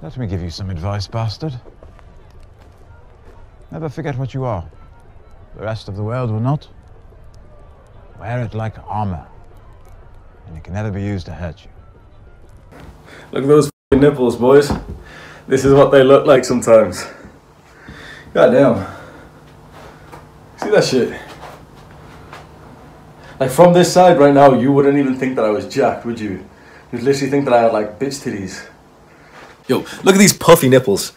Let me give you some advice, bastard. Never forget what you are. The rest of the world will not. Wear it like armor, and it can never be used to hurt you. Look at those f***ing nipples, boys. This is what they look like sometimes. God damn. See that shit? Like from this side right now, you wouldn't even think that I was jacked, would you? You'd literally think that I had like bitch titties. Yo, look at these puffy nipples.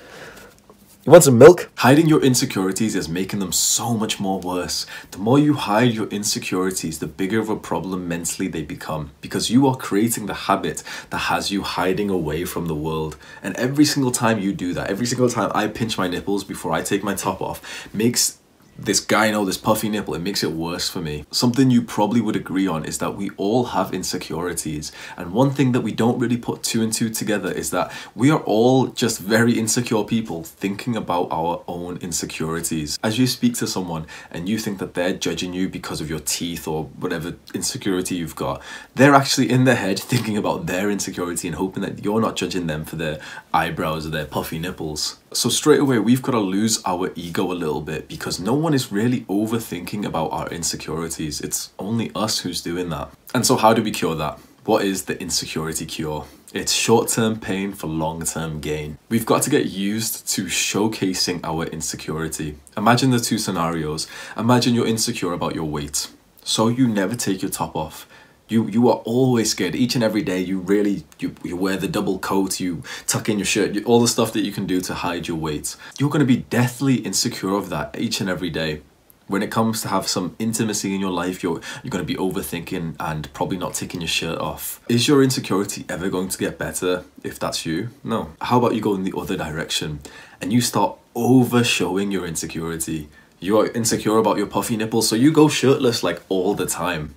You want some milk? Hiding your insecurities is making them so much more worse. The more you hide your insecurities, the bigger of a problem mentally they become. Because you are creating the habit that has you hiding away from the world. And every single time you do that, every single time I pinch my nipples before I take my top off, makes this gyno, this puffy nipple, it makes it worse for me. Something you probably would agree on is that we all have insecurities. And one thing that we don't really put two and two together is that we are all just very insecure people thinking about our own insecurities. As you speak to someone and you think that they're judging you because of your teeth or whatever insecurity you've got, they're actually in their head thinking about their insecurity and hoping that you're not judging them for their eyebrows or their puffy nipples. So straight away, we've got to lose our ego a little bit because no one is really overthinking about our insecurities. It's only us who's doing that. And so how do we cure that? What is the insecurity cure? It's short-term pain for long-term gain. We've got to get used to showcasing our insecurity. Imagine the two scenarios. Imagine you're insecure about your weight, so you never take your top off. You are always scared. Each and every day you wear the double coat, you tuck in your shirt, all the stuff that you can do to hide your weight. You're going to be deathly insecure of that each and every day. When it comes to have some intimacy in your life, you're going to be overthinking and probably not taking your shirt off. Is your insecurity ever going to get better if that's you? No. How about you go in the other direction and you start over showing your insecurity? You are insecure about your puffy nipples, so you go shirtless like all the time.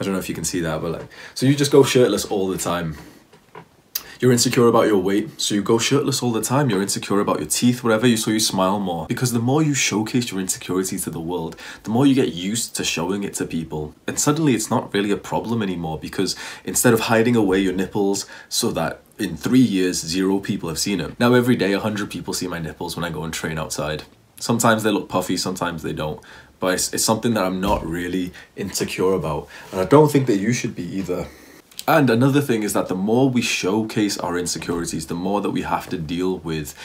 I don't know if you can see that, but like, so you just go shirtless all the time. You're insecure about your weight, so you go shirtless all the time. You're insecure about your teeth, whatever, so you smile more. Because the more you showcase your insecurities to the world, the more you get used to showing it to people. And suddenly it's not really a problem anymore, because instead of hiding away your nipples so that in 3 years, 0 people have seen them, now every day 100 people see my nipples when I go and train outside. Sometimes they look puffy, sometimes they don't. But it's something that I'm not really insecure about. And I don't think that you should be either. And another thing is that the more we showcase our insecurities, the more that we have to deal with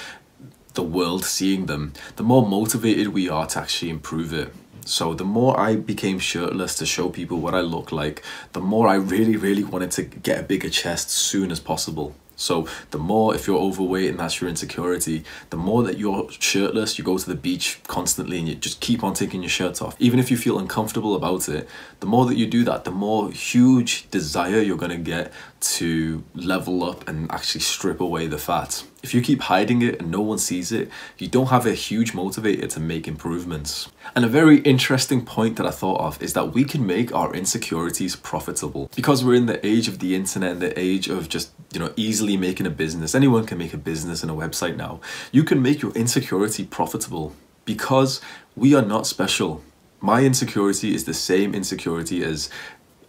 the world seeing them, the more motivated we are to actually improve it. So the more I became shirtless to show people what I look like, the more I really wanted to get a bigger chest as soon as possible. So the more, if you're overweight and that's your insecurity, the more that you're shirtless, you go to the beach constantly and you just keep on taking your shirt off. Even if you feel uncomfortable about it, the more that you do that, the more huge desire you're going to get to level up and actually strip away the fat. If you keep hiding it and no one sees it, you don't have a huge motivator to make improvements. And a very interesting point that I thought of is that we can make our insecurities profitable. Because we're in the age of the internet and the age of just, easily making a business. Anyone can make a business and a website now. You can make your insecurity profitable because we are not special. My insecurity is the same insecurity as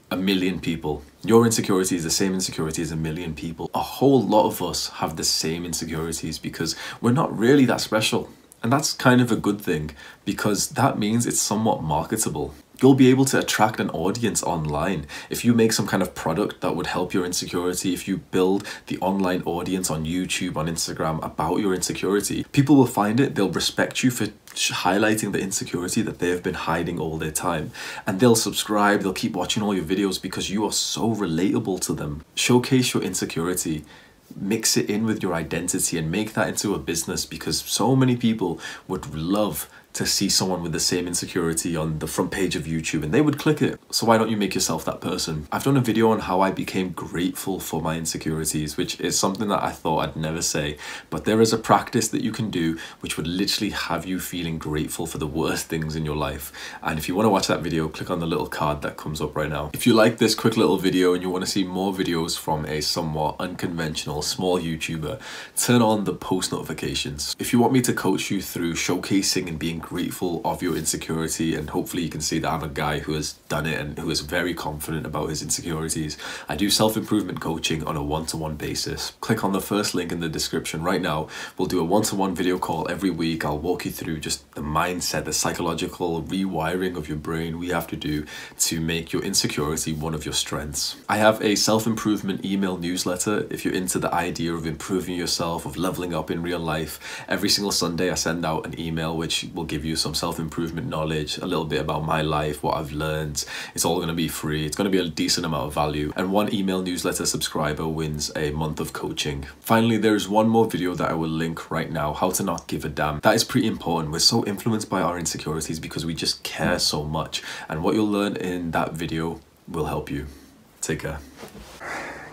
1 million people. Your insecurity is the same insecurity as 1 million people. A whole lot of us have the same insecurities because we're not really that special. And that's kind of a good thing because that means it's somewhat marketable. You'll be able to attract an audience online. If you make some kind of product that would help your insecurity, if you build the online audience on YouTube, on Instagram about your insecurity, people will find it, they'll respect you for highlighting the insecurity that they've been hiding all their time. And they'll subscribe, they'll keep watching all your videos because you are so relatable to them. Showcase your insecurity. Mix it in with your identity and make that into a business because so many people would love to see someone with the same insecurity on the front page of YouTube and they would click it. So why don't you make yourself that person? I've done a video on how I became grateful for my insecurities, which is something that I thought I'd never say, but there is a practice that you can do which would literally have you feeling grateful for the worst things in your life. And if you want to watch that video, click on the little card that comes up right now. If you like this quick little video and you want to see more videos from a somewhat unconventional small YouTuber, turn on the post notifications. If you want me to coach you through showcasing and being being grateful of your insecurity, and hopefully you can see that I'm a guy who has done it and who is very confident about his insecurities. I do self-improvement coaching on a one-to-one basis. Click on the first link in the description right now. We'll do a one-to-one video call every week. I'll walk you through just the mindset, the psychological rewiring of your brain we have to do to make your insecurity one of your strengths. I have a self-improvement email newsletter if you're into the idea of improving yourself, of leveling up in real life. Every single Sunday I send out an email which will give you some self-improvement knowledge, a little bit about my life, what I've learned. It's all going to be free. It's going to be a decent amount of value, and one email newsletter subscriber wins a month of coaching. Finally, there's one more video that I will link right now, how to not give a damn. That is pretty important. We're so influenced by our insecurities because we just care so much, and what you'll learn in that video will help you. Take care.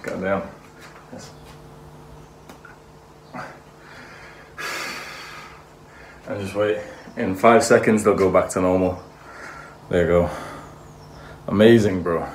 Goddamn. Yes. And just wait. In 5 seconds, they'll go back to normal. There you go. Amazing, bro.